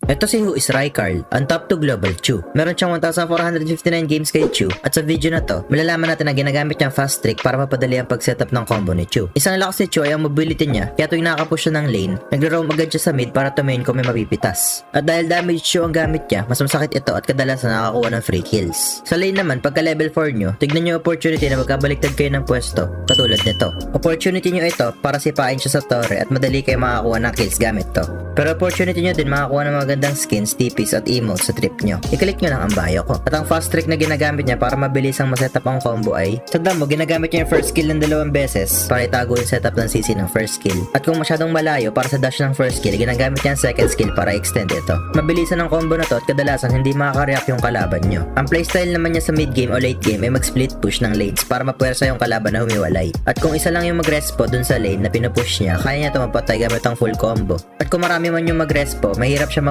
Ito si Who is Rykard, ang top 2 global Chu. Meron siyang 1,459 games kay Chu at sa video na to, malalaman natin na ginagamit niyang fast trick para mapadali ang pag-setup ng combo ni Chu. Isang lakas ni Chu ay ang mobility niya, kaya tuwing nakakapush siya ng lane, nagro-roam agad siya sa mid para tumayin kung may mapipitas. At dahil damage Chu ang gamit niya, mas masakit ito at kadalasan nakakakuha ng free kills. Sa lane naman, pagka level 4 nyo, tignan nyo opportunity na magkabaliktad kayo ng pwesto, katulad nito. Opportunity nyo ito para sipain siya sa torre at madali kayo makakuha ng kills gamit to. Pero opportunity nyo din makakuha ng magandang skins, TPs at emotes sa trip nyo. I-click nyo lang ang bio ko. At ang fast trick na ginagamit niya para mabilis ang masetup ang combo ay, tagdan mo, ginagamit niya yung first skill ng 2 beses para itago yung setup ng CC ng first skill. At kung masyadong malayo para sa dash ng first skill, ginagamit niya ang second skill para extend ito. Mabilisan ang combo na to at kadalasan hindi makaka-react yung kalaban nyo. Ang playstyle naman niya sa mid game o late game ay mag-split push ng lanes para mapuwersa yung kalaban na humiwalay. At kung isa lang yung mag-respo dun sa lane na pinupush niya, kaya niya ito mapatay gamit ang full combo. At kung marami man yung mag-respo, mahirap siya